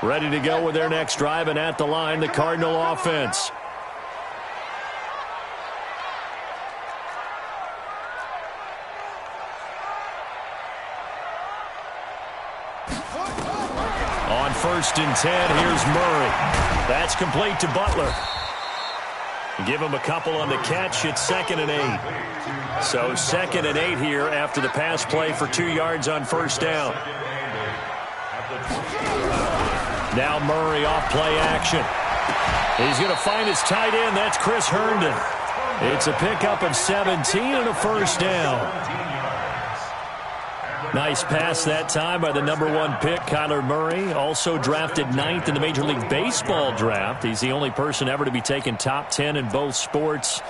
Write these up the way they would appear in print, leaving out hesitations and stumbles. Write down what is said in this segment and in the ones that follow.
Ready to go with their next drive, and at the line, the Cardinal offense. On 1st and 10, here's Murray. That's complete to Butler. Give him a couple on the catch. It's 2nd and 8. So 2nd and 8 here after the pass play for 2 yards on 1st down. Now Murray off play action. He's going to find his tight end. That's Chris Herndon. It's a pickup of 17 and a 1st down. Nice pass that time by the #1 pick, Kyler Murray. Also drafted 9th in the Major League Baseball draft. He's the only person ever to be taken top 10 in both sports.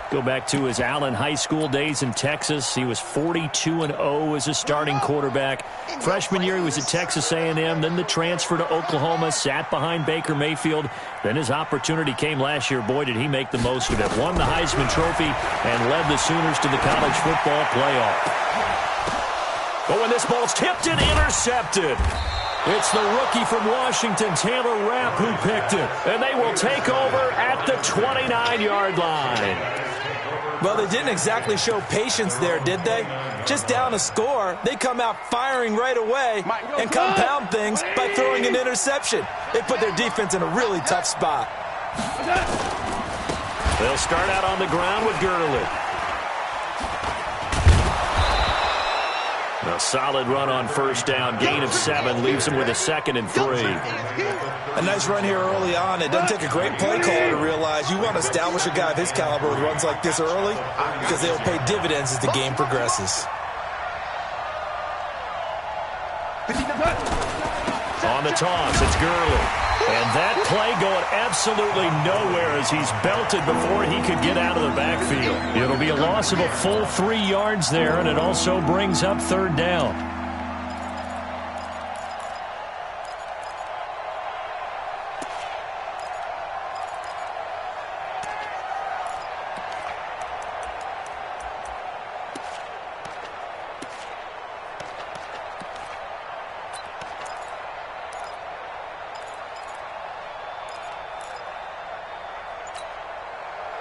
Go back to his Allen High School days in Texas. He was 42-0 as a starting quarterback. Freshman year, he was at Texas A&M. Then the transfer to Oklahoma, sat behind Baker Mayfield. Then his opportunity came last year. Boy, did he make the most of it. Won the Heisman Trophy and led the Sooners to the college football playoff. But when this ball's tipped and intercepted, it's the rookie from Washington, Taylor Rapp, who picked it. And they will take over at the 29-yard line. Well, they didn't exactly show patience there, did they? Just down a score, they come out firing right away and compound things by throwing an interception. They put their defense in a really tough spot. They'll start out on the ground with Gurley. A solid run on 1st down. Gain of 7 leaves him with a 2nd and 3. A nice run here early on. It doesn't take a great play caller to realize you want to establish a guy of his caliber with runs like this early because they'll pay dividends as the game progresses. On the toss, it's Gurley. And that play going absolutely nowhere as he's belted before he could get out of the backfield. It'll be a loss of a full 3 yards there, and it also brings up 3rd down.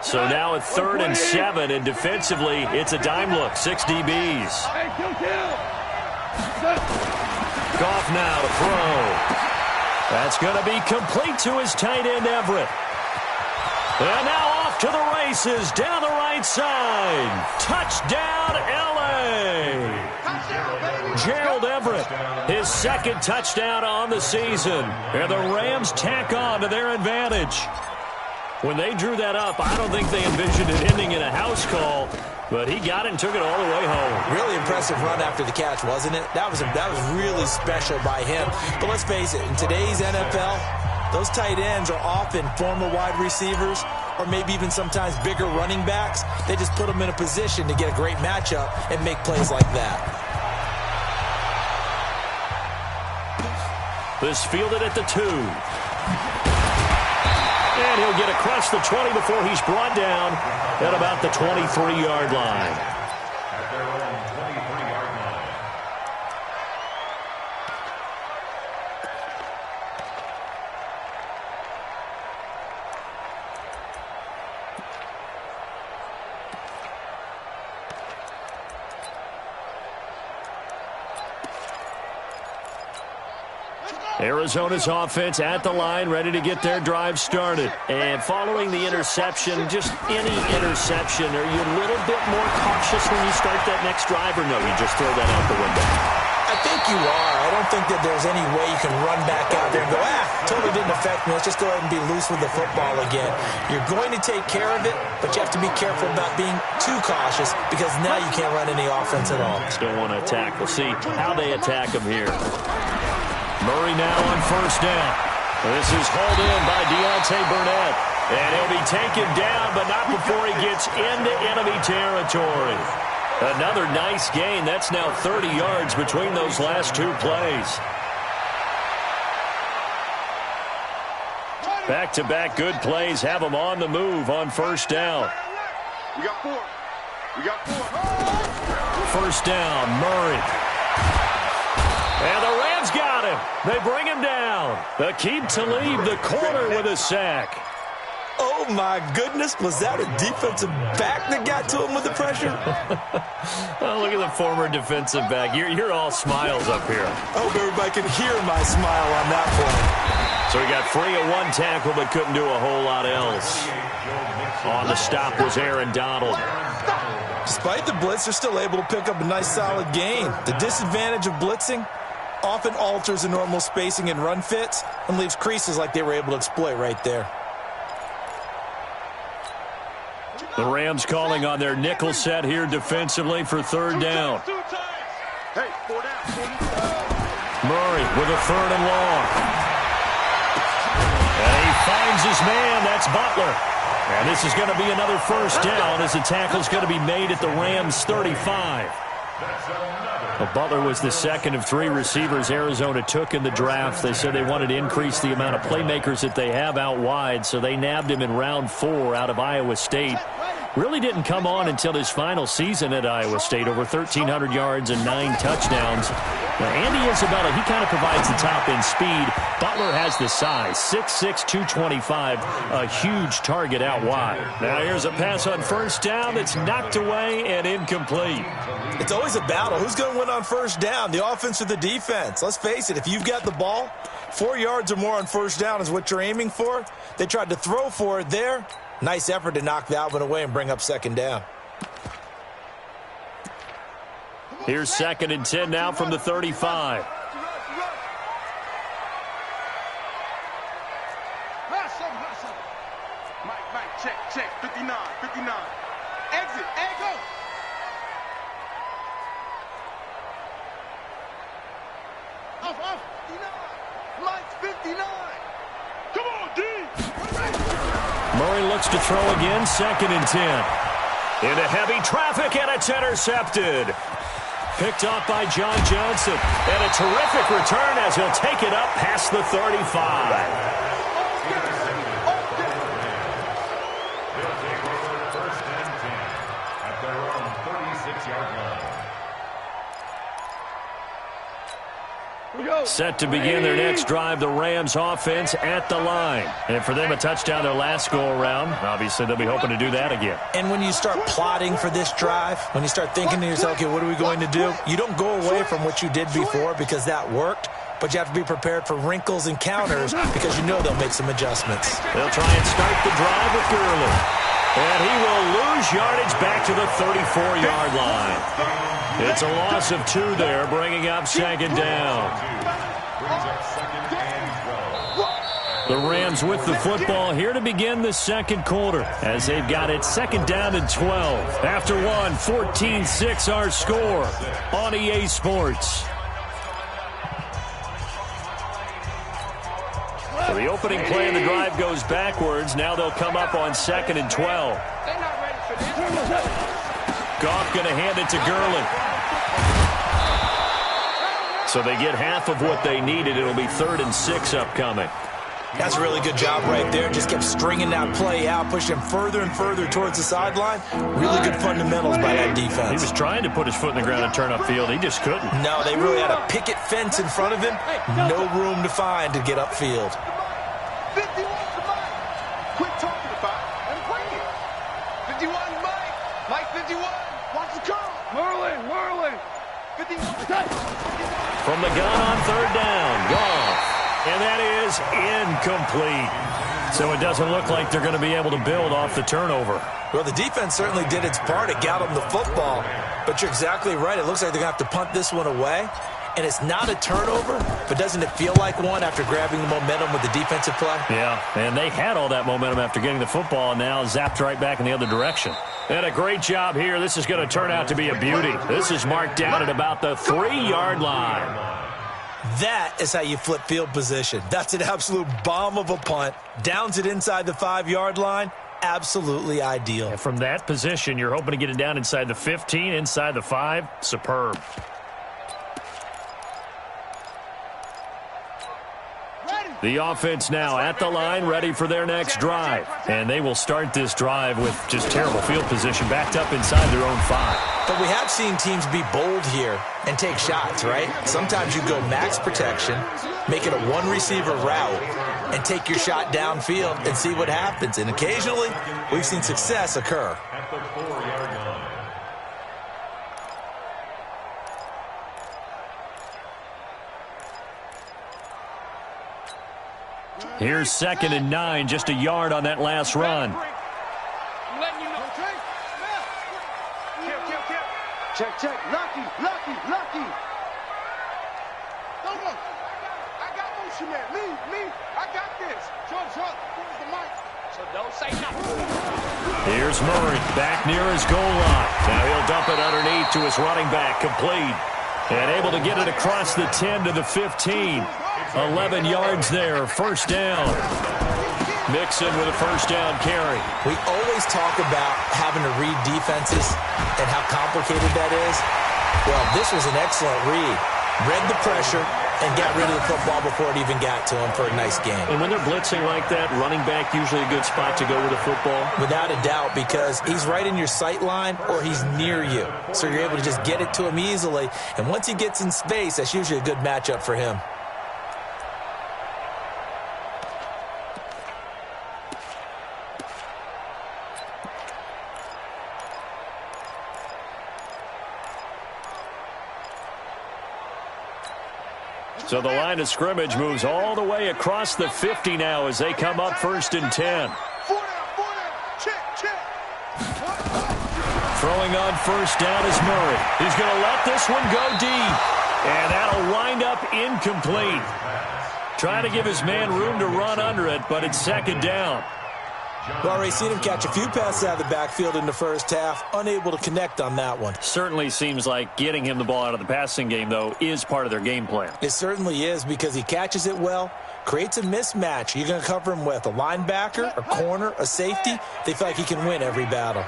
So now at 3rd and 7, and defensively, it's a dime look. 6 DBs. Goff now to throw. That's going to be complete to his tight end, Everett. And now off to the races down the right side. Touchdown, L.A. Gerald Everett, his 2nd touchdown on the season. And the Rams tack on to their advantage. When they drew that up, I don't think they envisioned it ending in a house call, but he got it and took it all the way home. Really impressive run after the catch, wasn't it? That was really special by him. But let's face it, in today's NFL, those tight ends are often former wide receivers or maybe even sometimes bigger running backs. They just put them in a position to get a great matchup and make plays like that. This fielded at the 2. And he'll get across the 20 before he's brought down at about the 23-yard line. Arizona's offense at the line, ready to get their drive started. And following the interception, just any interception, are you a little bit more cautious when you start that next drive, or no, you just throw that out the window? I think you are. I don't think that there's any way you can run back out there and go, totally didn't affect me. Let's just go ahead and be loose with the football again. You're going to take care of it, but you have to be careful about being too cautious because now you can't run any offense at all. Still want to attack. We'll see how they attack him here. Murray now on 1st down. This is hauled in by Deontay Burnett. And he'll be taken down, but not before he gets into enemy territory. Another nice gain. That's now 30 yards between those last 2 plays. Back-to-back good plays have him on the move on 1st down. We got 4. We got 4. 1st down, Murray. And the Rams got him. They bring him down. Aqib Talib, the corner, with a sack. Oh, my goodness. Was that a defensive back that got to him with the pressure? Oh, look at the former defensive back. You're all smiles up here. I hope everybody can hear my smile on that point. So he got free of one tackle but couldn't do a whole lot else. On the stop was Aaron Donald. Despite the blitz, they're still able to pick up a nice, solid gain. The disadvantage of blitzing often alters the normal spacing and run fits and leaves creases like they were able to exploit right there. The Rams calling on their nickel set here defensively for third down. Murray with a third and long. And he finds his man. That's Butler. And this is going to be another first down as the tackle's going to be made at the Rams' 35. Well, Butler was the second of three receivers Arizona took in the draft. They said they wanted to increase the amount of playmakers that they have out wide, so they nabbed him in round 4 out of Iowa State. Really didn't come on until his final season at Iowa State, over 1,300 yards and 9 touchdowns. Now, Andy Isabella, he kind of provides the top end speed. Butler has the size, 6'6", 225, a huge target out wide. Now here's a pass on first down that's knocked away and incomplete. It's always a battle. Who's going to win on first down, the offense or the defense? Let's face it, if you've got the ball, 4 yards or more on first down is what you're aiming for. They tried to throw for it there. Nice effort to knock that one away and bring up second down. Here's 2nd and 10 now from the 35. Mike, check, 59. Exit, go. Off, 59. Mike's 59. Come on, D. Murray looks to throw again, 2nd and 10. Into heavy traffic, and it's intercepted. Picked off by John Johnson. And a terrific return as he'll take it up past the 35. Set to begin their next drive, the Rams offense at the line. And for them, a touchdown their last go-around. Obviously, they'll be hoping to do that again. And when you start plotting for this drive, when you start thinking to yourself, okay, what are we going to do? You don't go away from what you did before because that worked, but you have to be prepared for wrinkles and counters because you know they'll make some adjustments. They'll try and start the drive with Gurley. And he will lose yardage back to the 34-yard line. It's a loss of 2 there, bringing up second down. The Rams with the football here to begin the second quarter as they've got it 2nd down and 12. After one, 14-6 our score on EA Sports. So the opening play of the drive goes backwards. Now they'll come up on 2nd and 12. Goff going to hand it to Gurley. So they get half of what they needed. It'll be 3rd and 6 upcoming. That's a really good job right there. Just kept stringing that play out, pushing him further and further towards the sideline. Really good fundamentals by that defense. He was trying to put his foot in the ground and turn upfield. He just couldn't. No, they really had a picket fence in front of him. No room to find to get upfield. 51 to Mike. Quit talking about it and bring it. 51 Mike. Mike 51. Watch the curl. Whirling. 51. From the gun on 3rd down. Goff. And that is incomplete. So it doesn't look like they're going to be able to build off the turnover. Well, the defense certainly did its part. It got them the football. But you're exactly right. It looks like they're going to have to punt this one away. And it's not a turnover, but doesn't it feel like one after grabbing the momentum with the defensive play? Yeah, and they had all that momentum after getting the football and now zapped right back in the other direction. And a great job here. This is going to turn out to be a beauty. This is marked down at about the 3-yard line. That is how you flip field position. That's an absolute bomb of a punt. Downs it inside the 5-yard line. Absolutely ideal. And from that position, you're hoping to get it down inside the 15, inside the 5. Superb. Ready. The offense now at the line, ready for their next drive. And they will start this drive with just terrible field position, backed up inside their own 5. But we have seen teams be bold here and take shots, right? Sometimes you go max protection, make it a one-receiver route, and take your shot downfield and see what happens. And occasionally, we've seen success occur. At the 4-yard line. Here's 2nd and 9, just a yard on that last run. Check. Lucky. Come on. I got motion man. Me. I got this. Where's the mic? So don't say nothing. Here's Murray back near his goal line. Now he'll dump it underneath to his running back, complete. And able to get it across the 10 to the 15. 11 yards there, first down. Mixon with a first down carry. We always talk about having to read defenses and how complicated that is. Well, this was an excellent read. Read the pressure and got rid of the football before it even got to him for a nice game. And when they're blitzing like that, running back usually a good spot to go with the football? Without a doubt, because he's right in your sight line or he's near you. So you're able to just get it to him easily. And once he gets in space, that's usually a good matchup for him. So the line of scrimmage moves all the way across the 50 now as they come up 1st and 10. Check. Throwing on first down is Murray. He's going to let this one go deep. And that'll wind up incomplete. Trying to give his man room to run under it, but it's 2nd down. We've already seen him catch a few passes out of the backfield in the first half, unable to connect on that one. Certainly seems like getting him the ball out of the passing game, though, is part of their game plan. It certainly is because he catches it well, creates a mismatch. You're going to cover him with a linebacker, a corner, a safety. They feel like he can win every battle.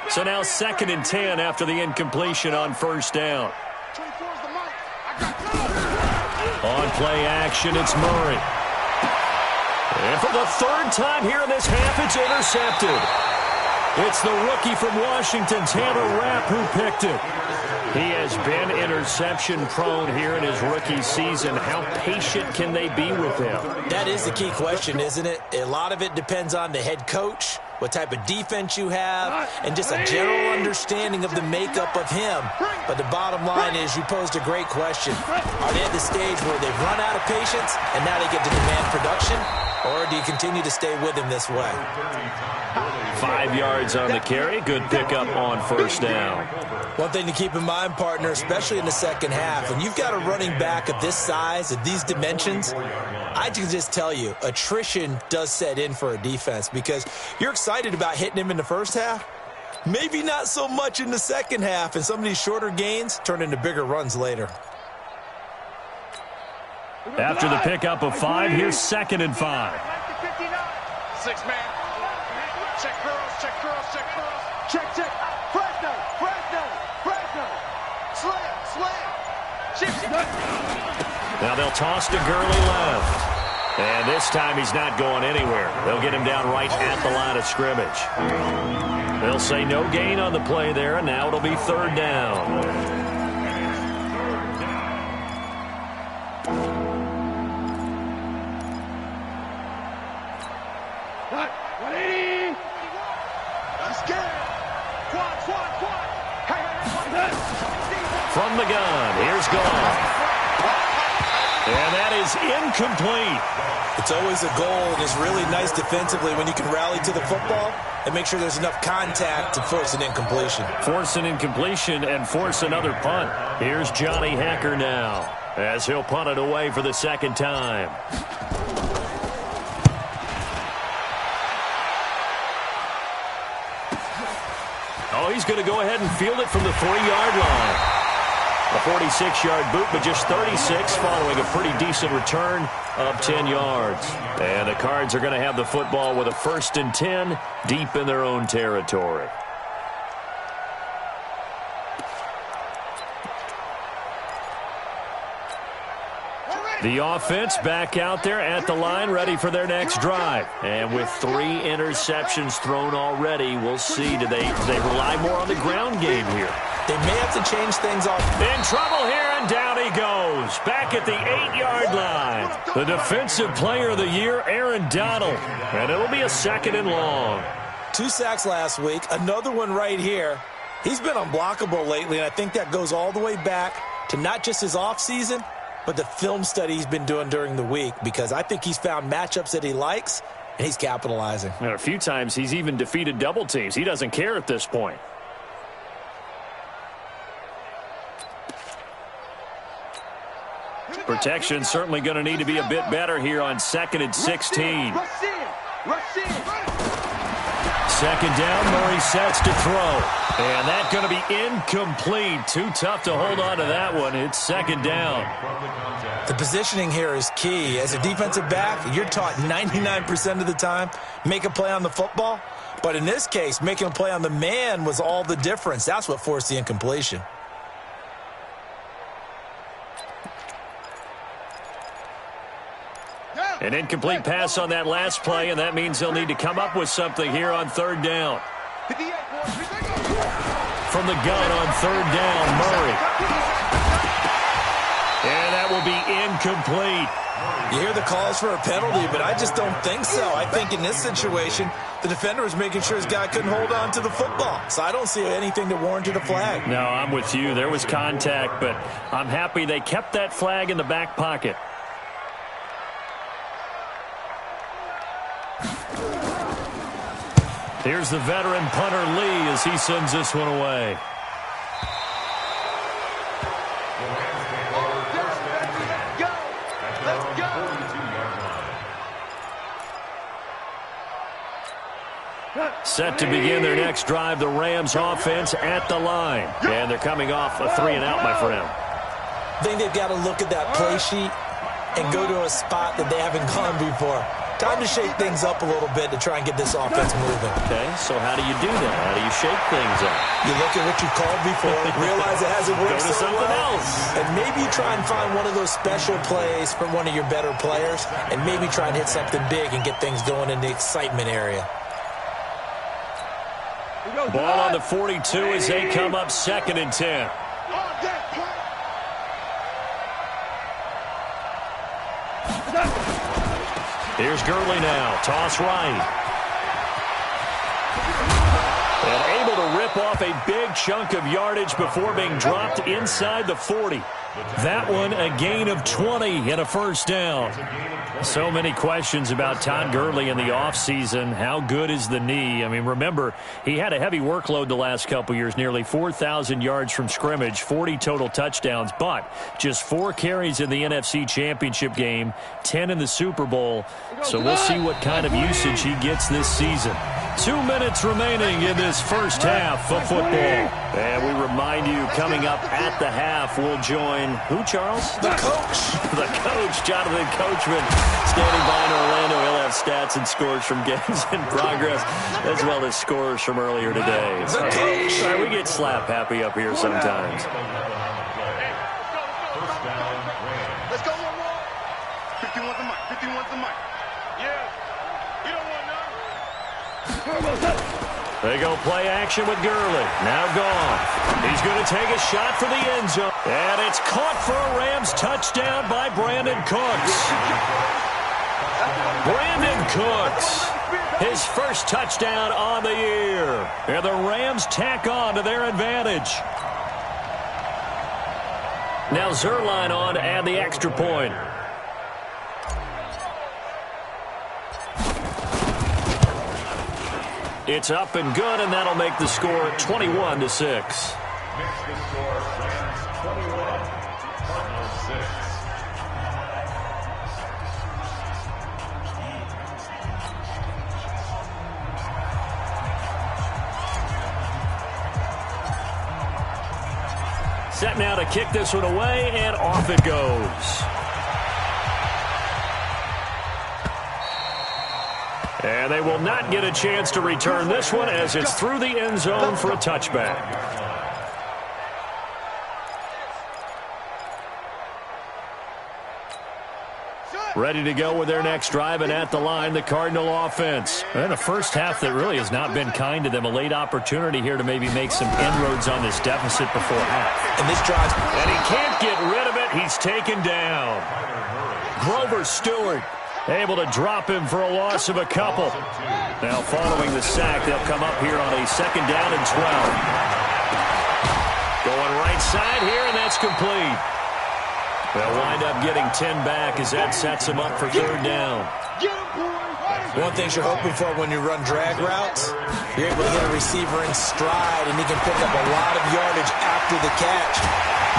So now 2nd and 10 after the incompletion on first down. On play action, it's Murray. And for the 3rd time here in this half, it's intercepted. It's the rookie from Washington, Tanner Rapp, who picked it. He has been interception prone here in his rookie season. How patient can they be with him? That is the key question, isn't it? A lot of it depends on the head coach, what type of defense you have, and just a general understanding of the makeup of him. But the bottom line is you posed a great question. Are they at the stage where they've run out of patience and now they get to demand production? Or do you continue to stay with him this way? 5 yards on the carry. Good pickup on first down. One thing to keep in mind, partner, especially in the second half, when you've got a running back of this size, of these dimensions, I can just tell you, attrition does set in for a defense because you're excited about hitting him in the first half. Maybe not so much in the second half, and some of these shorter gains turn into bigger runs later. After the pickup of 5, here's 2nd and 5. 6 man. Check girls. Check. Fresno. Slam. Now they'll toss to Gurley left. And this time he's not going anywhere. They'll get him down right at the line of scrimmage. They'll say no gain on the play there, and now it'll be 3rd down. From the gun, here's Goff. And that is incomplete. It's always a goal, and it's really nice defensively when you can rally to the football and make sure there's enough contact to force an incompletion. Force an incompletion and force another punt. Here's Johnny Hacker now as he'll punt it away for the 2nd time. Oh, he's going to go ahead and field it from the 3-yard line. A 46-yard boot, but just 36 following a pretty decent return of 10 yards. And the Cards are going to have the football with a 1st and 10 deep in their own territory. The offense back out there at the line, ready for their next drive. And with 3 interceptions thrown already, we'll see. Do they rely more on the ground game here? They may have to change things up. In trouble here, and down he goes. Back at the 8-yard line. The Defensive Player of the Year, Aaron Donald. And it'll be a 2nd and long. 2 sacks last week, another one right here. He's been unblockable lately, and I think that goes all the way back to not just his offseason, but the film study he's been doing during the week, because I think he's found matchups that he likes, and he's capitalizing. And a few times he's even defeated double teams. He doesn't care at this point. Protection certainly going to need to be a bit better here on 2nd and 16. Second down, Murray sets to throw. And that's going to be incomplete. Too tough to hold on to that one. It's 2nd down. The positioning here is key. As a defensive back, you're taught 99% of the time, make a play on the football. But in this case, making a play on the man was all the difference. That's what forced the incompletion. An incomplete pass on that last play, and that means they'll need to come up with something here on 3rd down. From the gun on 3rd down, Murray. And that will be incomplete. You hear the calls for a penalty, but I just don't think so. I think in this situation, the defender was making sure his guy couldn't hold on to the football. So I don't see anything that warranted a flag. No, I'm with you. There was contact, but I'm happy they kept that flag in the back pocket. Here's the veteran punter Lee as he sends this one away. Set to begin their next drive, the Rams offense at the line. And they're coming off a 3-and-out, my friend. I think they've got to look at that play sheet and go to a spot that they haven't gone before. Time to shake things up a little bit to try and get this offense moving. Okay, so how do you do that? How do you shake things up? You look at what you called before, realize it hasn't worked so something else. And maybe you try and find one of those special plays from one of your better players, and maybe try and hit something big and get things going in the excitement area. Ball on the 42 as they come up 2nd and 10. Here's Gurley now. Toss right. And able to rip off a big chunk of yardage before being dropped inside the 40. That one a gain of 20 and a 1st down. So many questions about Todd Gurley in the offseason. How good is the knee? I mean, remember, he had a heavy workload the last couple years, nearly 4,000 yards from scrimmage, 40 total touchdowns, but just 4 carries in the NFC Championship game, 10 in the Super Bowl. So we'll see what kind of usage he gets this season. 2 minutes remaining in this first half of football. And we remind you, coming up at the half, we'll join who, Charles? The coach. The coach, Jonathan Coachman, standing by in Orlando. He'll have stats and scores from games in progress, as well as scores from earlier today. The coach. Sorry, we get slap happy up here sometimes. Let's go one more. 51's the mic. 51's the mic. Yeah. You don't want none. They go play action with Gurley. Now gone. He's going to take a shot for the end zone. And it's caught for a Rams touchdown by Brandon Cooks. Brandon Cooks, his first touchdown on the year. And the Rams tack on to their advantage. Now Zerline on to add the extra point. It's up and good, and that'll make the score 21-6. Makes the score Rams 21, Cardinals 6. Set now to kick this one away, and off it goes. And they will not get a chance to return this one as it's through the end zone for a touchback. Ready to go with their next drive, and at the line, the Cardinal offense. And a first half that really has not been kind to them. A late opportunity here to maybe make some inroads on this deficit before half. And this drive, and he can't get rid of it. He's taken down. Grover Stewart able to drop him for a loss of a couple. Now following the sack, they'll come up here on a 2nd down and 12. Going right side here, and that's complete. They'll wind up getting 10 back as that sets them up for 3rd down. One thing you're hoping for when you run drag routes, you're able to hit a receiver in stride, and he can pick up a lot of yardage after the catch.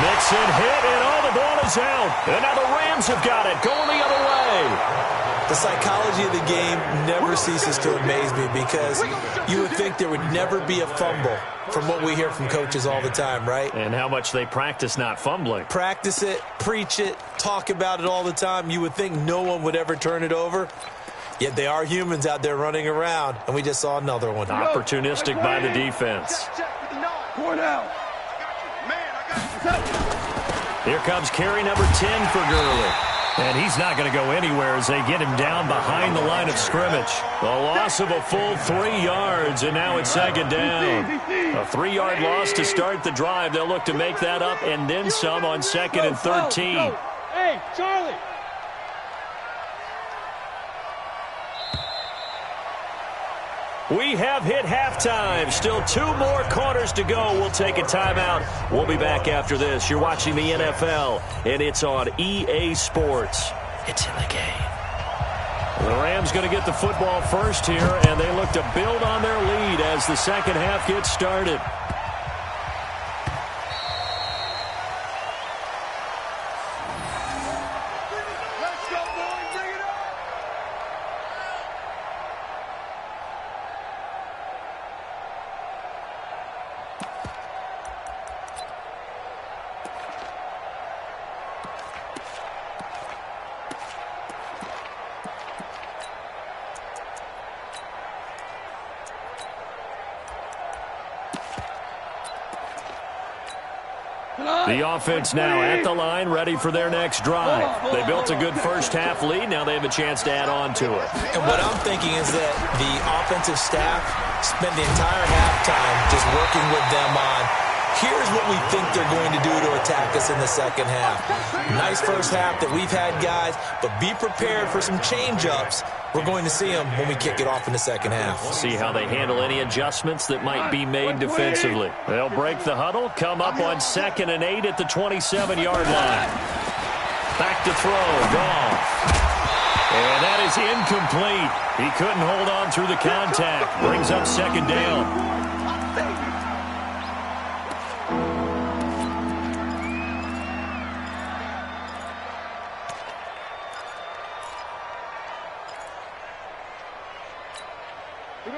Mixon hit, and the ball is out. And now the Rams have got it, going the other way. The psychology of the game never ceases to amaze me because you would think there would never be a fumble from what we hear from coaches all the time, right? And how much they practice not fumbling. Practice it, preach it, talk about it all the time. You would think no one would ever turn it over. Yet they are humans out there running around, and we just saw another one. Opportunistic by the defense. Here comes carry number 10 for Gurley. And he's not going to go anywhere as they get him down behind the line of scrimmage. A loss of a full 3 yards, and now it's 2nd down. A 3-yard loss to start the drive. They'll look to make that up and then some on 2nd and 13. Hey, Charlie. We have hit halftime. Still 2 more quarters to go. We'll take a timeout. We'll be back after this. You're watching the NFL, and it's on EA Sports. It's in the game. The Rams going to get the football first here, and they look to build on their lead as the second half gets started. The offense now at the line, ready for their next drive. They built a good first half lead. Now they have a chance to add on to it. And what I'm thinking is that the offensive staff spent the entire halftime just working with them on, here's what we think they're going to do to attack us in the second half. Nice first half that we've had, guys, but be prepared for some change-ups. We're going to see them when we kick it off in the second half. See how they handle any adjustments that might be made defensively. They'll break the huddle, come up on 2nd and 8 at the 27-yard line. Back to throw, Goff. And that is incomplete. He couldn't hold on through the contact. Brings up 2nd down.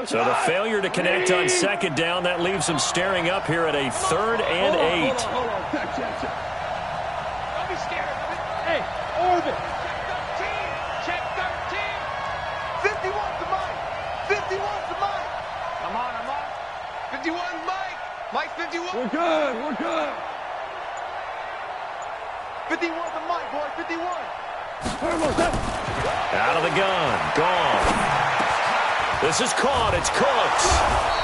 So the failure to connect on 2nd down, that leaves them staring up here at a 3rd and 8. Hold on. Check. Don't be scared. Hey, orbit. Check 13. 51's the mic. 51's the mic. I'm on. 51's Mike. Mike 51. We're good. 51's the mic, boy. 51. Out of the gun. Gone. This is caught. It's Cooks.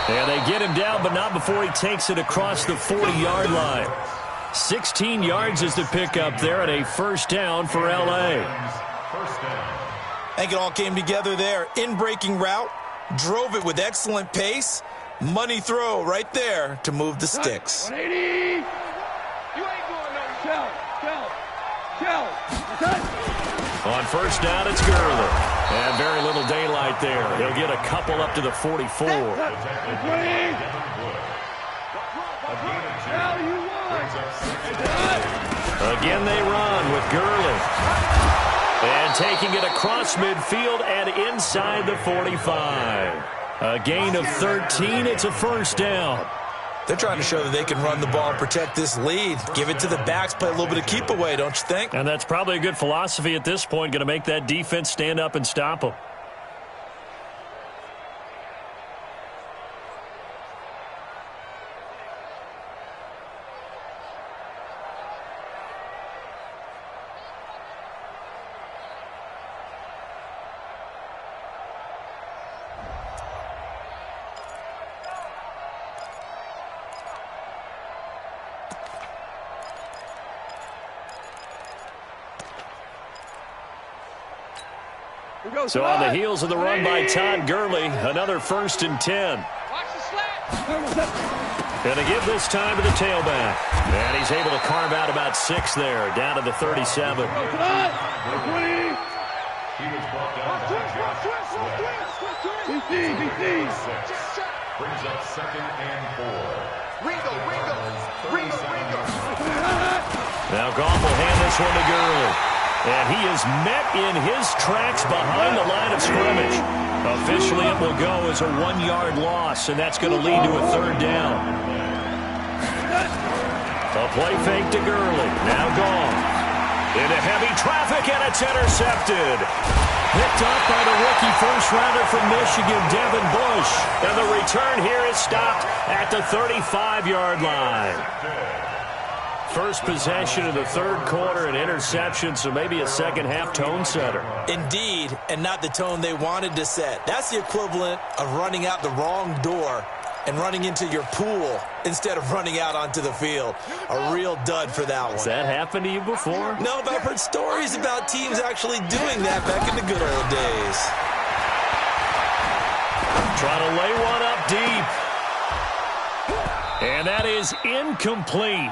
And they get him down, but not before he takes it across the 40-yard line. 16 yards is the pickup there at a 1st down for L.A. I think it all came together there. In-breaking route, drove it with excellent pace. Money throw right there to move the sticks. 180. You ain't going no Shell. On 1st down, it's Gurley. And very little daylight there. He'll get a couple up to the 44. Again, they run with Gurley. And taking it across midfield and inside the 45. A gain of 13. It's a 1st down. They're trying to show that they can run the ball and protect this lead. Give it to the backs, play a little bit of keep away, don't you think? And that's probably a good philosophy at this point, going to make that defense stand up and stop them. So on the heels of the run by Todd Gurley, another 1st and 10. Going to give this time to the tailback. And he's able to carve out about 6 there, down to the 37. He was brought down by brings up 2nd and 4. Ringo. Now Goff will hand this one to Gurley. And he is met in his tracks behind the line of scrimmage. Officially, it will go as a 1-yard loss, and that's going to lead to a 3rd down. A play fake to Gurley. Now Goff. Into heavy traffic, and it's intercepted. Picked up by the rookie first-rounder from Michigan, Devin Bush. And the return here is stopped at the 35-yard line. First possession of the 3rd quarter, an interception, so maybe a second-half tone setter. Indeed, and not the tone they wanted to set. That's the equivalent of running out the wrong door and running into your pool instead of running out onto the field. A real dud for that one. Has that happened to you before? No, but I've heard stories about teams actually doing that back in the good old days. Trying to lay one up deep. And that is incomplete.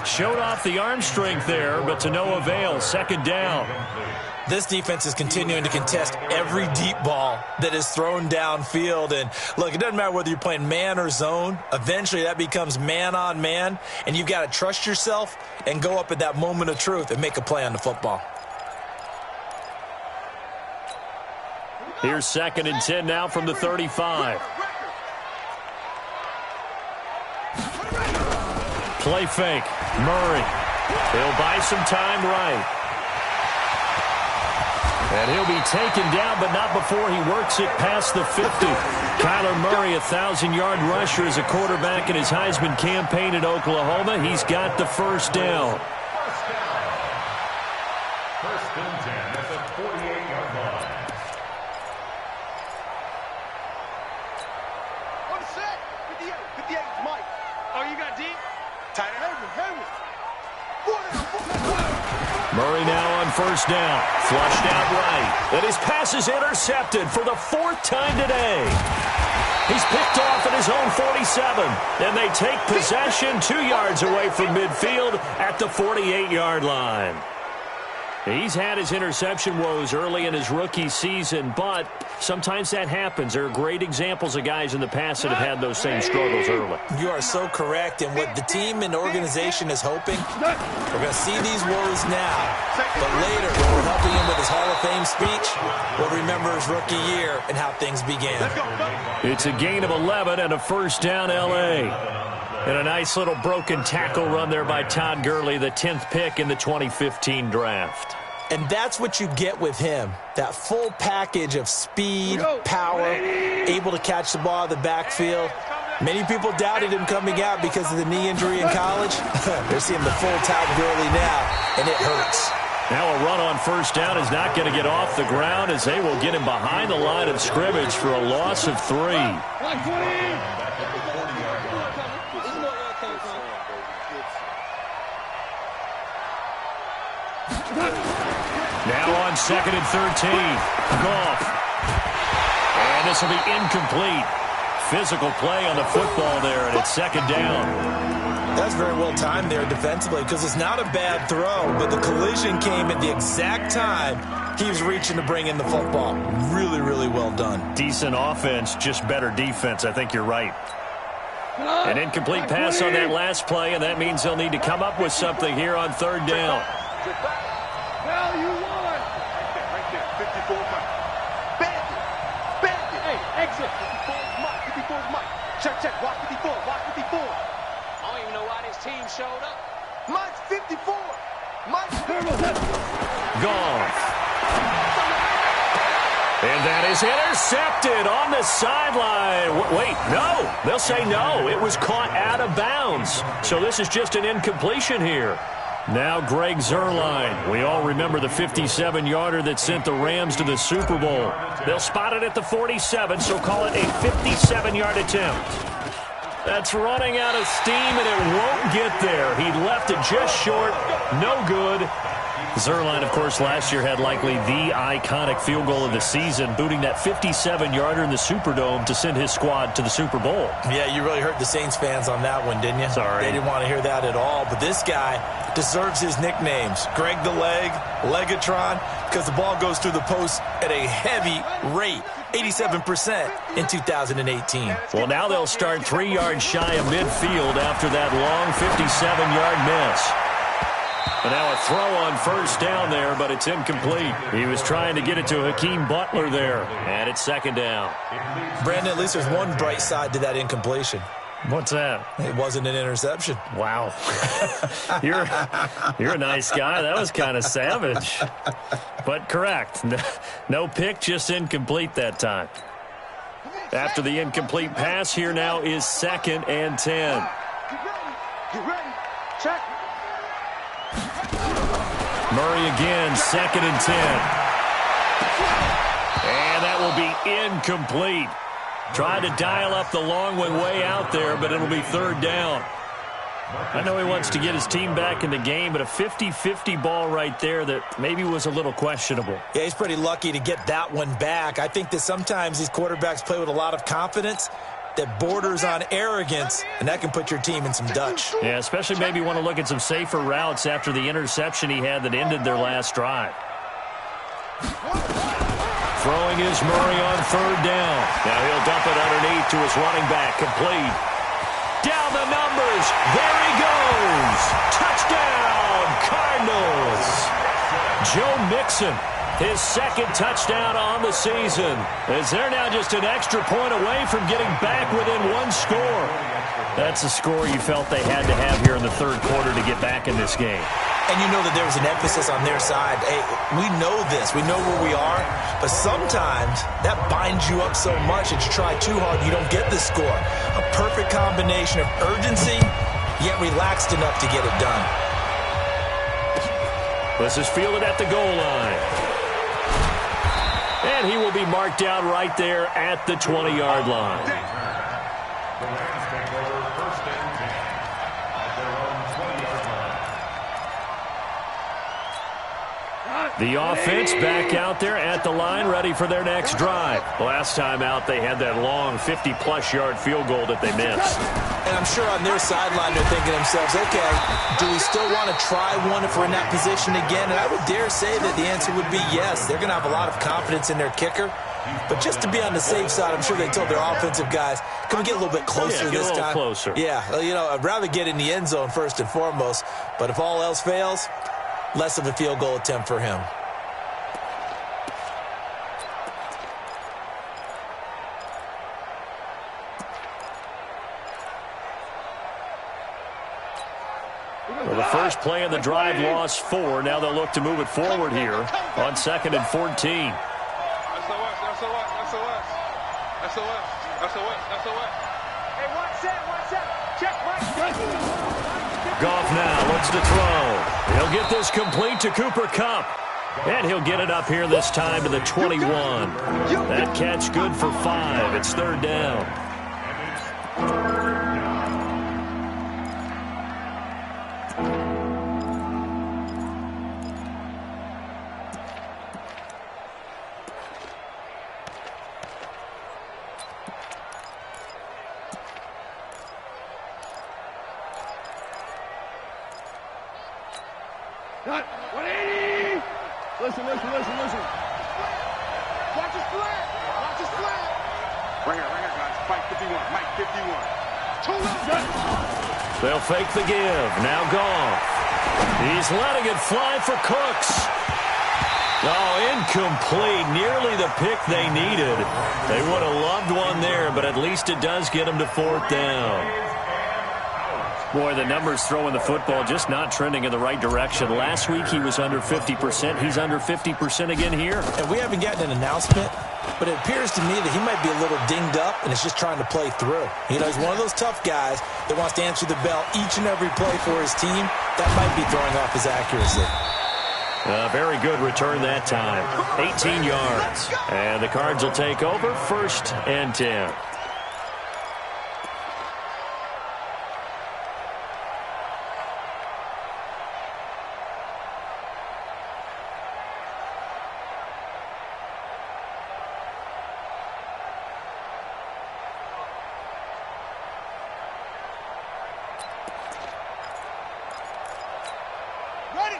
Showed off the arm strength there, but to no avail. 2nd down. This defense is continuing to contest every deep ball that is thrown downfield. And look, it doesn't matter whether you're playing man or zone. Eventually that becomes man on man, and you've got to trust yourself and go up at that moment of truth and make a play on the football. Here's 2nd and 10 now from the 35. Play fake. Murray. He'll buy some time right. And he'll be taken down, but not before he works it past the 50. Kyler Murray, 1,000-yard rusher as a quarterback in his Heisman campaign at Oklahoma. He's got the 1st down. First and 10 at the 48-yard line. On set. 58 is Mike. Oh, you got deep? Tight end. Henry. Murray now on 1st down. Flushed out right. And his pass is intercepted for the 4th time today. He's picked off at his own 47. And they take possession 2 yards away from midfield at the 48-yard line. He's had his interception woes early in his rookie season, but sometimes that happens. There are great examples of guys in the past that have had those same struggles early. You are so correct, and what the team and organization is hoping, we're going to see these woes now, but later when we're helping him with his Hall of Fame speech, we'll remember his rookie year and how things began. It's a gain of 11 and a 1st down L.A. And a nice little broken tackle run there by Todd Gurley, the 10th pick in the 2015 draft. And that's what you get with him, that full package of speed, power, able to catch the ball in the backfield. Many people doubted him coming out because of the knee injury in college. They're seeing the full Todd Gurley now, and it hurts. Now a run on 1st down is not going to get off the ground as they will get him behind the line of scrimmage for a loss of 3. Now on 2nd and 13. Goff. And this will be incomplete. Physical play on the football there, and it's 2nd down. That's very well timed there defensively because it's not a bad throw, but the collision came at the exact time he was reaching to bring in the football. Really, really well done. Decent offense, just better defense. I think you're right. An incomplete pass on that last play, and that means they'll need to come up with something here on 3rd down. Hell, you won! Right there. 54 is Mike. Bandit. Hey, exit. 54 is Mike. 54 is Mike. Check. Watch 54. Watch 54. I don't even know why this team showed up. Mike's 54. Mike's 54. Goff. And that is intercepted on the sideline. Wait, no. They'll say no. It was caught out of bounds. So this is just an incompletion here. Now Greg Zuerlein. We all remember the 57-yarder that sent the Rams to the Super Bowl. They'll spot it at the 47, so call it a 57-yard attempt. That's running out of steam, and it won't get there. He left it just short. No good. Zuerlein, of course, last year had likely the iconic field goal of the season, booting that 57-yarder in the Superdome to send his squad to the Super Bowl. Yeah, you really hurt the Saints fans on that one, didn't you? Sorry. They didn't want to hear that at all. But this guy deserves his nicknames. Greg the Leg, Legatron, because the ball goes through the post at a heavy rate. 87% in 2018. Well, now they'll start 3 yards shy of midfield after that long 57-yard miss. But now a throw on first down there, but it's incomplete. He was trying to get it to Hakeem Butler there, and it's second down. Brandon, at least there's one bright side to that incompletion. What's that? It wasn't an interception. Wow. You're a nice guy. That was kind of savage. But correct. No pick, just incomplete that time. After the incomplete pass, here now is 2nd and 10. Get ready. Check. Murray again, 2nd and 10. And that will be incomplete. Tried to dial up the long one way out there, but it'll be 3rd down. I know he wants to get his team back in the game, but a 50-50 ball right there that maybe was a little questionable. Yeah, he's pretty lucky to get that one back. I think that sometimes these quarterbacks play with a lot of confidence that borders on arrogance, and that can put your team in some Dutch. Yeah, especially maybe want to look at some safer routes after the interception he had that ended their last drive. Throwing is Murray on 3rd down. Now he'll dump it underneath to his running back, complete. Down the numbers. There he goes. Touchdown, Cardinals. Joe Mixon, his 2nd touchdown on the season, as they're now just an extra point away from getting back within 1 score. That's a score you felt they had to have here in the 3rd quarter to get back in this game. And you know that there was an emphasis on their side. Hey, we know this. We know where we are. But sometimes that binds you up so much that you try too hard, you don't get the score. A perfect combination of urgency, yet relaxed enough to get it done. This is fielded at the goal line. And he will be marked down right there at the 20-yard line. The Rams take over 1st and 10 at their own 20-yard line. The offense back out there at the line, ready for their next drive. Last time out, they had that long 50-plus yard field goal that they missed. And I'm sure on their sideline they're thinking to themselves, okay, do we still want to try one if we're in that position again? And I would dare say that the answer would be yes. They're going to have a lot of confidence in their kicker. But just to be on the safe side, I'm sure they told their offensive guys, can we get a little bit closer this time? Closer. Yeah, you know, I'd rather get in the end zone first and foremost. But if all else fails, less of a field goal attempt for him. Well, the first play of the drive lost 4. Now they'll look to move it forward here on 2nd and 14. SOS. Hey, one set. Check, Mike. Goff now looks to throw. He'll get this complete to Cooper Kupp. And he'll get it up here this time to the 21. That catch good for 5. It's 3rd down. Cut. 180. Listen. Watch his flat. Ringer, guys. Mike 51. 2 left. They'll fake the give. Now Goff. He's letting it fly for Cooks. Oh, incomplete. Nearly the pick they needed. They would have loved one there, but at least it does get them to 4th down. Boy, the numbers throwing the football just not trending in the right direction. Last week he was under 50%. He's under 50% again here. And we haven't gotten an announcement, but it appears to me that he might be a little dinged up and is just trying to play through. You know, he's one of those tough guys that wants to answer the bell each and every play for his team. That might be throwing off his accuracy. Very good return that time. 18 yards. And the Cards will take over 1st and 10.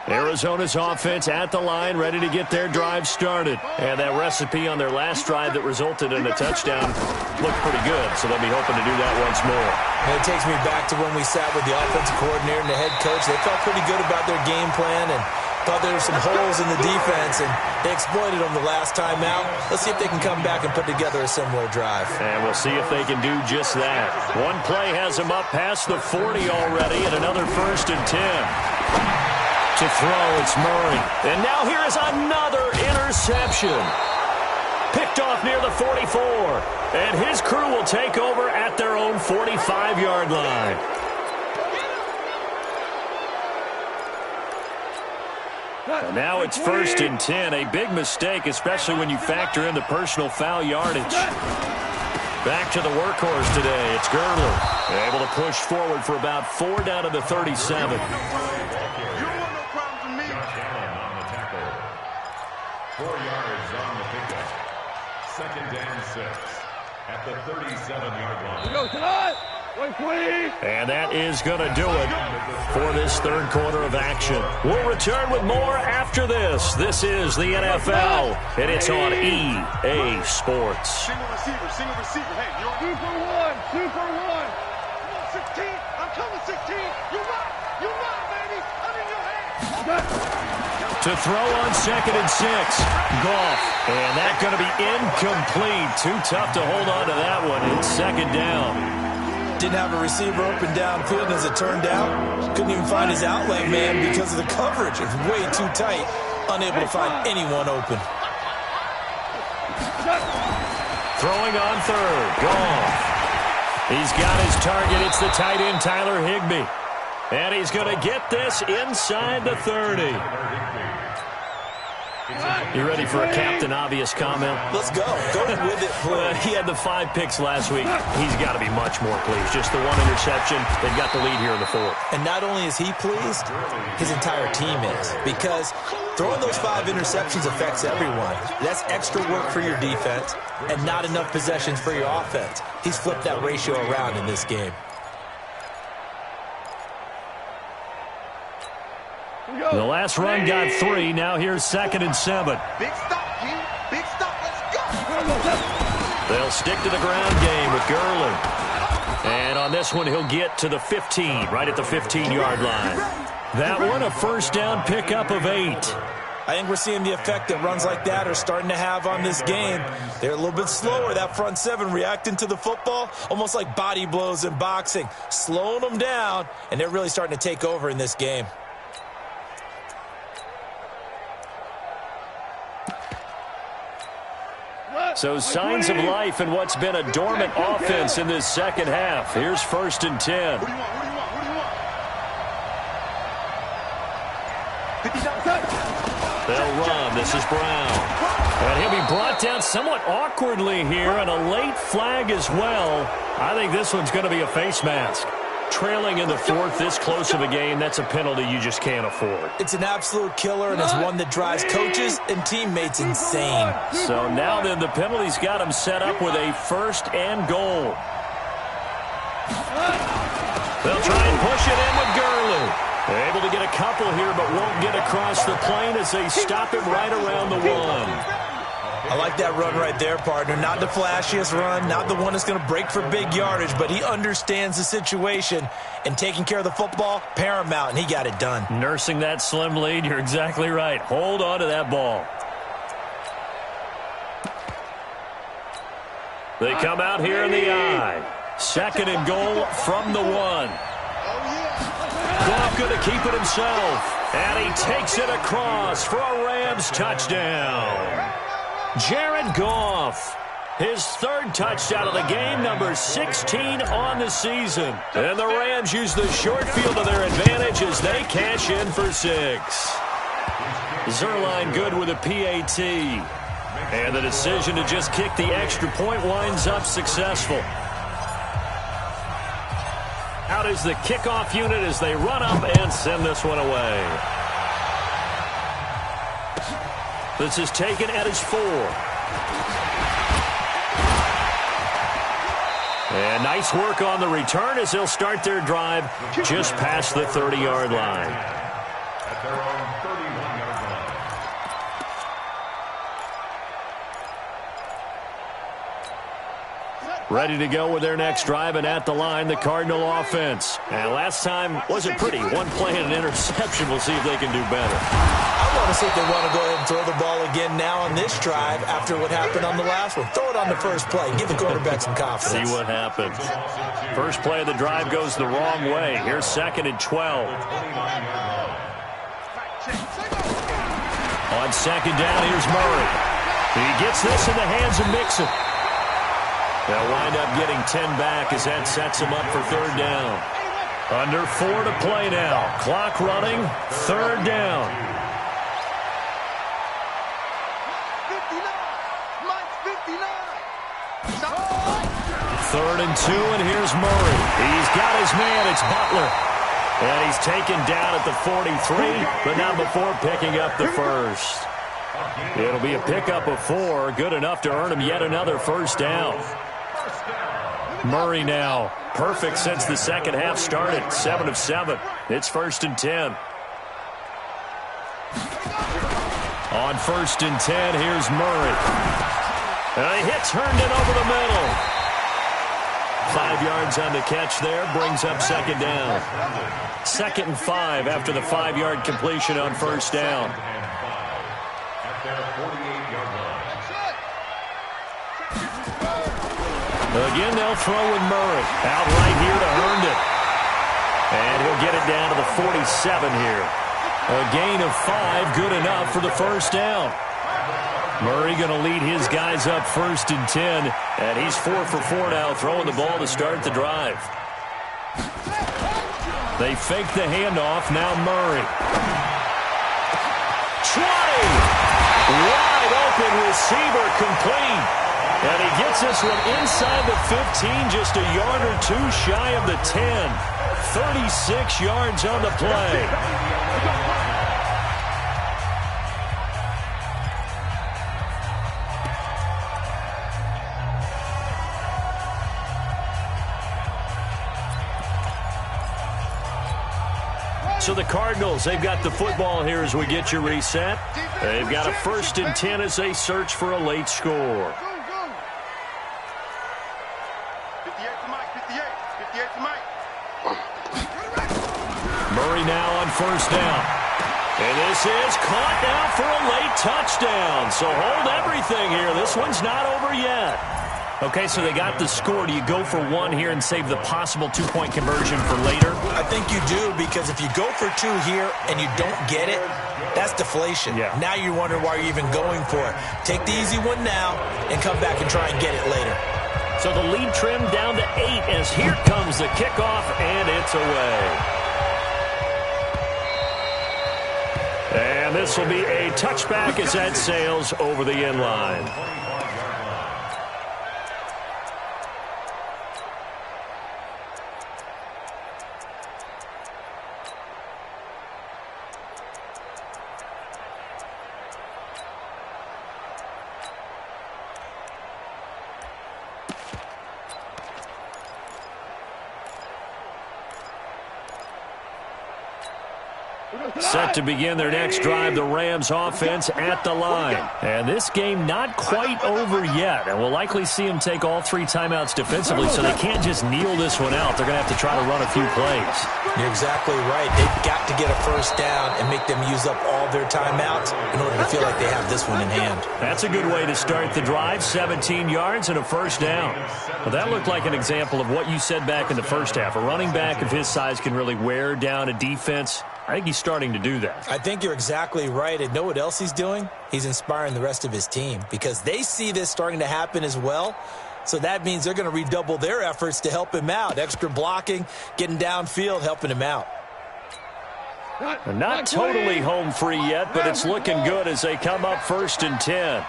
Arizona's offense at the line, ready to get their drive started. And that recipe on their last drive that resulted in a touchdown looked pretty good, so they'll be hoping to do that once more. And it takes me back to when we sat with the offensive coordinator and the head coach. They felt pretty good about their game plan and thought there were some holes in the defense, and they exploited them the last time out. Let's see if they can come back and put together a similar drive. And we'll see if they can do just that. One play has them up past the 40 already, and another 1st and 10. To throw, it's Murray. And now here is another interception. Picked off near the 44. And his crew will take over at their own 45-yard line. And now it's 1st and 10. A big mistake, especially when you factor in the personal foul yardage. Back to the workhorse today. It's Gurley. Able to push forward for about 4 down to the 37. At the 37-yard line. Go tonight. And that is going to do it for this third quarter of action. We'll return with more after this. This is the NFL, and it's on EA Sports. Single receiver. Hey, you're 2 for 1. 2 for 1. Come on, 16. I'm coming, 16. You rock, baby. I'm in your hand. To throw on 2nd and 6. Goff. And that's going to be incomplete. Too tough to hold on to that one. It's 2nd down. Didn't have a receiver open downfield, and as it turned out, couldn't even find his outlet man because of the coverage. It was way too tight, unable to find anyone open. Throwing on 3rd. Goff. He's got his target. It's the tight end, Tyler Higbee. And he's going to get this inside the 30. You ready for a Captain Obvious comment? Let's go. Go with it, please. He had the 5 picks last week. He's got to be much more pleased. Just the 1 interception. They've got the lead here in the 4th. And not only is he pleased, his entire team is. Because throwing those 5 interceptions affects everyone. That's extra work for your defense and not enough possessions for your offense. He's flipped that ratio around in this game. The last run got 3. Now here's 2nd and 7. Big stop, Q. Big stop. Let's go. They'll stick to the ground game with Gurley. And on this one, he'll get to the 15, right at the 15-yard line. That one, a 1st down pickup of 8. I think we're seeing the effect that runs like that are starting to have on this game. They're a little bit slower, that front 7, reacting to the football, almost like body blows in boxing, slowing them down, and they're really starting to take over in this game. So signs of life in what's been a dormant offense in this second half. Here's 1st and 10. What do you want? They'll run. This is Brown. And he'll be brought down somewhat awkwardly here, and a late flag as well. I think this one's going to be a face mask. Trailing in the 4th, this close of a game, that's a penalty you just can't afford. It's an absolute killer, and it's one that drives coaches and teammates insane. So now then, the penalty's got him set up with a 1st and goal. They'll try and push it in with Gurley. They're able to get a couple here, but won't get across the plane as they stop him right around the 1. I like that run right there, partner. Not the flashiest run, not the one that's going to break for big yardage, but he understands the situation, and taking care of the football, paramount, and he got it done. Nursing that slim lead, you're exactly right. Hold on to that ball. They come out here in the eye. 2nd and goal from the 1. Goff going to keep it himself, and he takes it across for a Rams touchdown. Jared Goff, his 3rd touchdown of the game, number 16 on the season. And the Rams use the short field to their advantage as they cash in for 6. Zerline good with a PAT. And the decision to just kick the extra point winds up successful. Out is the kickoff unit as they run up and send this one away. This is taken at his 4. And nice work on the return as they'll start their drive just past the 30-yard line. At their own Ready to go with their next drive, and at the line, the Cardinal offense. And last time wasn't pretty. One play and an interception. We'll see if they can do better. I want to see if they want to go ahead and throw the ball again now on this drive after what happened on the last one. Throw it on the first play. Give the quarterback some confidence. See what happens. First play of the drive goes the wrong way. Here's 2nd and 12. On 2nd down, here's Murray. He gets this in the hands of Mixon. They'll wind up getting 10 back as that sets him up for 3rd down. Under 4 to play now. Clock running, 3rd down. 3rd and 2, and here's Murray. He's got his man. It's Butler. And he's taken down at the 43, but not before picking up the first. It'll be a pickup of 4, good enough to earn him yet another 1st down. Murray now, perfect since the second half started, 7 of 7. It's 1st and 10. On 1st and 10, here's Murray. He hits Herndon over the middle. 5 yards on the catch there, brings up 2nd down. 2nd and 5 after the 5-yard completion on 1st down. Again, they'll throw with Murray. Out right here to Herndon. And he'll get it down to the 47 here. A gain of 5, good enough for the 1st down. Murray going to lead his guys up 1st and 10. And he's 4 for 4 now, throwing the ball to start the drive. They fake the handoff. Now Murray. 20! Wide open receiver complete. And he gets this one inside the 15, just a yard or 2 shy of the 10. 36 yards on the play. So the Cardinals, they've got the football here as we get you reset. They've got a 1st and 10 as they search for a late score. Murray now on 1st down. And this is caught now for a late touchdown. So hold everything here. This one's not over yet. Okay, so they got the score. Do you go for 1 here and save the possible 2-point conversion for later? I think you do, because if you go for 2 here and you don't get it, that's deflation. Yeah. Now you wonder why you're even going for it. Take the easy one now and come back and try and get it later. So the lead trimmed down to 8 as here comes the kickoff, and it's away. And this will be a touchback as that sails over the end line. Set to begin their next drive, the Rams offense at the line. And this game not quite over yet. And we'll likely see them take all 3 timeouts defensively, so they can't just kneel this one out. They're going to have to try to run a few plays. You're exactly right. They've got to get a 1st down and make them use up all their timeouts in order to feel like they have this one in hand. That's a good way to start the drive. 17 yards and a 1st down. Well, that looked like an example of what you said back in the first half. A running back of his size can really wear down a defense. I think he's starting to do that. I think you're exactly right. And know what else he's doing? He's inspiring the rest of his team because they see this starting to happen as well. So that means they're going to redouble their efforts to help him out. Extra blocking, getting downfield, helping him out. Not totally home free yet, but it's looking good as they come up 1st and 10.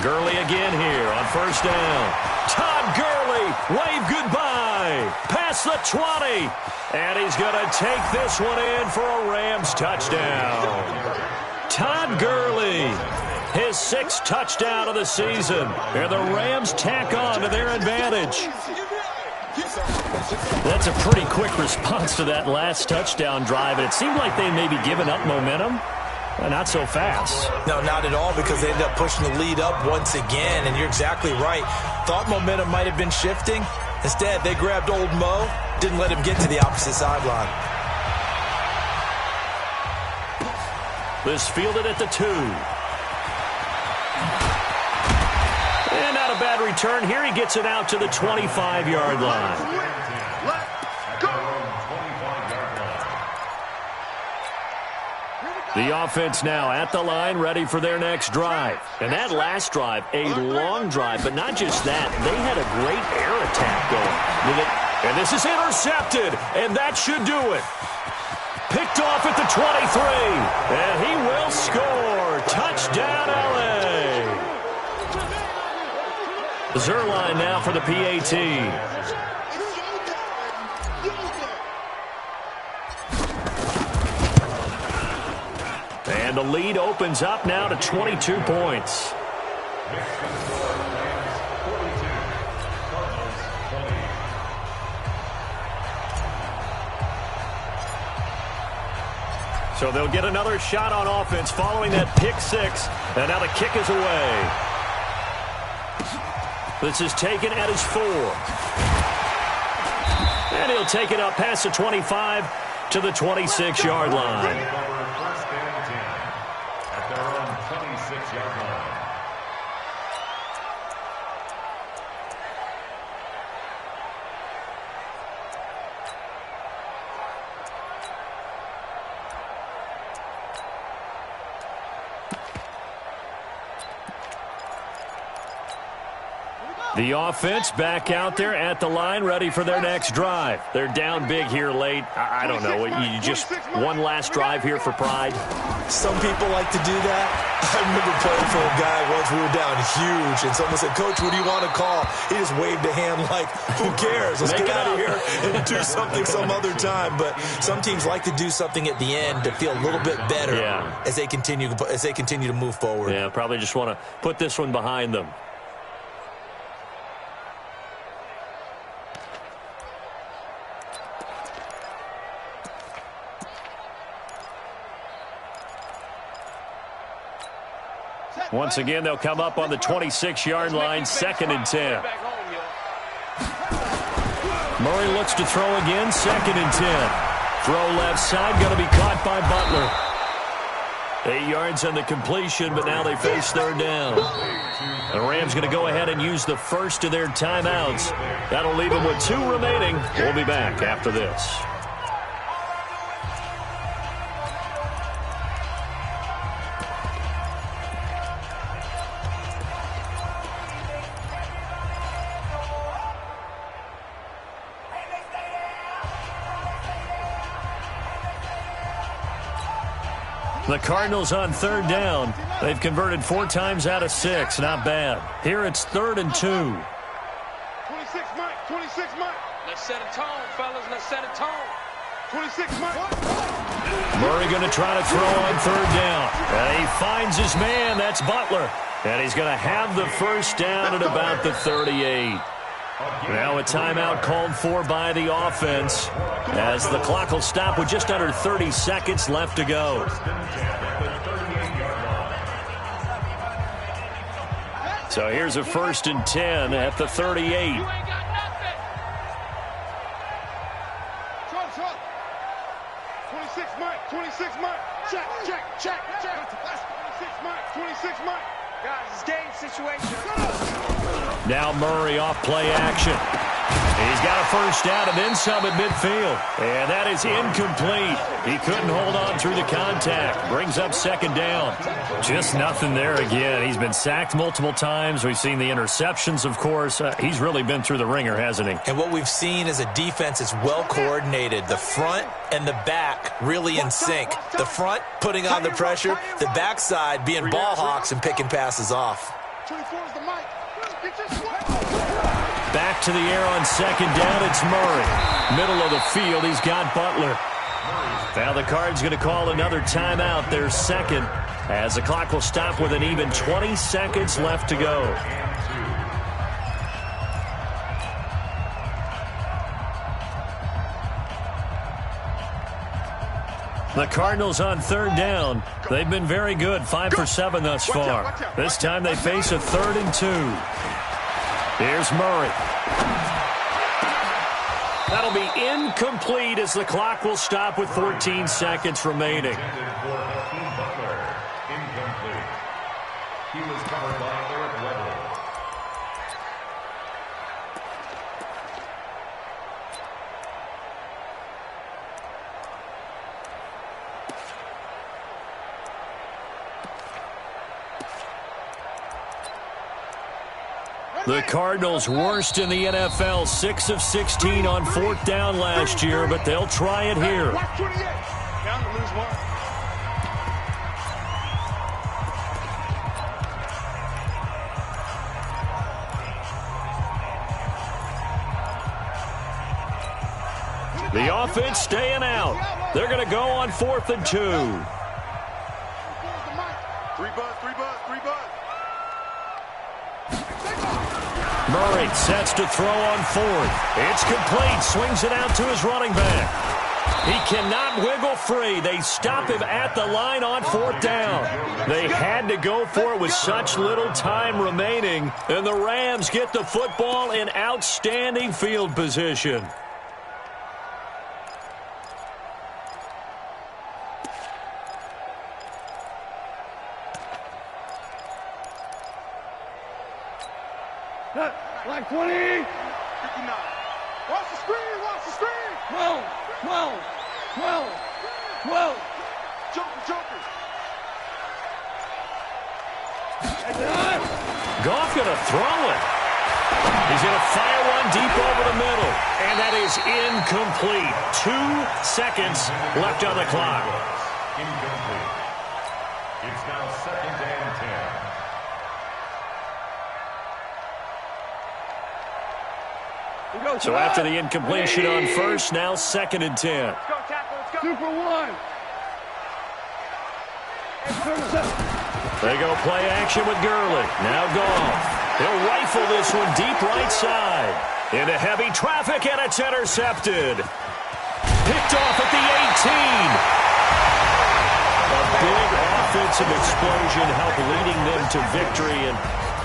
Gurley again here on 1st down. Todd Gurley, wave goodbye. Past the 20. And he's going to take this one in for a Rams touchdown. Todd Gurley, his 6th touchdown of the season. And the Rams tack on to their advantage. That's a pretty quick response to that last touchdown drive. And it seemed like they may be giving up momentum. Well, not so fast. No, not at all, because they ended up pushing the lead up once again, and you're exactly right. Thought momentum might have been shifting. Instead, they grabbed old Mo, didn't let him get to the opposite sideline. This fielded at the 2. And not a bad return here. He gets it out to the 25-yard line. The offense now at the line, ready for their next drive. And that last drive, a long drive, but not just that. They had a great air attack going. And this is intercepted, and that should do it. Picked off at the 23, and he will score. Touchdown, L.A. Zerline now for the PAT. And the lead opens up now to 22 points. So they'll get another shot on offense following that pick 6. And now the kick is away. This is taken at his 4. And he'll take it up past the 25 to the 26-yard line. The offense back out there at the line, ready for their next drive. They're down big here late. I don't know. You just one last drive here for pride. Some people like to do that. I remember playing for a guy once. We were down huge, and someone said, "Coach, what do you want to call?" He just waved a hand like, "Who cares? Let's get out of here and do something some other time." But some teams like to do something at the end to feel a little bit better as they continue to move forward. Yeah, probably just want to put this one behind them. Once again, they'll come up on the 26-yard line, 2nd and 10. Murray looks to throw again, 2nd and 10. Throw left side, going to be caught by Butler. 8 yards on the completion, but now they face 3rd down. The Rams going to go ahead and use the first of their timeouts. That'll leave them with 2 remaining. We'll be back after this. The Cardinals on 3rd down. They've converted 4 times out of 6. Not bad. Here it's 3rd and 2. 26 Mike. 26 Mike. Let's set a tone, fellas. Let's set a tone. 26 Mike. Murray going to try to throw on 3rd down. And he finds his man. That's Butler. And he's going to have the first down at about the 38. Now a timeout called for by the offense as the clock will stop with just under 30 seconds left to go. So here's a 1st and 10 at the 38. You ain't got nothing. 26 Mike. 26 Mike. Check. 26 Mike. 26 Mike. Guys, it's game situation. Now Murray off play action. He's got a first down and then some at midfield. And that is incomplete. He couldn't hold on through the contact. Brings up 2nd down. Just nothing there again. He's been sacked multiple times. We've seen the interceptions, of course. He's really been through the ringer, hasn't he? And what we've seen is a defense that's well coordinated. The front and the back really in sync. The front putting on the pressure. The backside being ball hawks and picking passes off. 24 is the mic. Back to the air on 2nd down, it's Murray. Middle of the field, he's got Butler. Now the Cards going to call another timeout, their 2nd, as the clock will stop with an even 20 seconds left to go. The Cardinals on third down. They've been very good, 5 for 7 thus far. This time they face a 3rd and 2. Here's Murray. That'll be incomplete as the clock will stop with 14 seconds remaining. He was covered by Eric Weddle. The Cardinals worst in the NFL, 6 of 16 on 4th down last year, but they'll try it here. Watch 28. Down to lose 1. The offense staying out. They're going to go on 4th and 2. 3 buzz, 3 buzz, 3 buzz. Murray sets to throw on 4th. It's complete. Swings it out to his running back. He cannot wiggle free. They stop him at the line on 4th down. They had to go for it with such little time remaining. And the Rams get the football in outstanding field position. Like 20. 59. Watch the screen. Watch the screen. 12. 12. 12. 12. Joker. Joker. Goff going to throw it. He's going to fire one deep over the middle. And that is incomplete. 2 seconds left on the clock. Incomplete. It's now 2nd and 10. So after the incompletion on 1st, now 2nd and 10. Let's go, tackle. Let's go. 2 for 1. They go play action with Gurley. Now Goff. He'll rifle this one deep right side. Into heavy traffic, and it's intercepted. Picked off at the 18. A big offensive explosion helped leading them to victory. And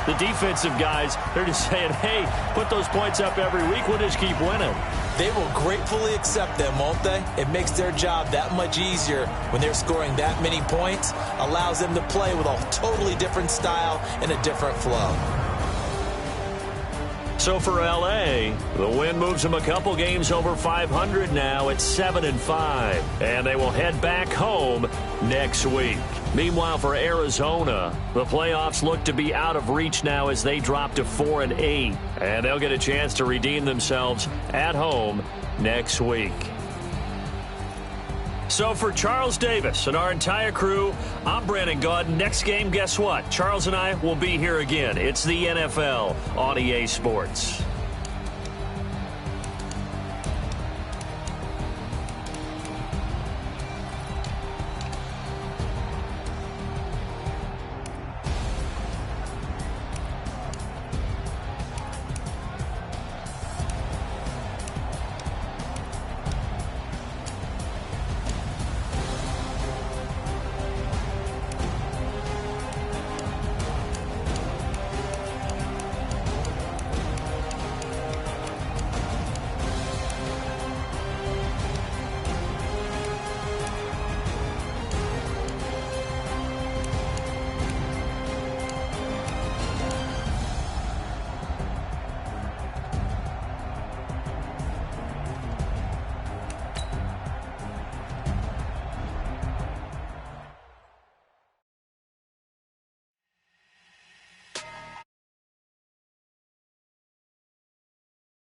the defensive guys, they're just saying, hey, put those points up every week. We'll just keep winning. They will gratefully accept them, won't they? It makes their job that much easier when they're scoring that many points. Allows them to play with a totally different style and a different flow. So for L.A., the win moves them a couple games over 500 now at 7-5. And they will head back home next week. Meanwhile, for Arizona, the playoffs look to be out of reach now as they drop to 4-8. And they'll get a chance to redeem themselves at home next week. So for Charles Davis and our entire crew, I'm Brandon Gaudin. Next game, guess what? Charles and I will be here again. It's the NFL on EA Sports.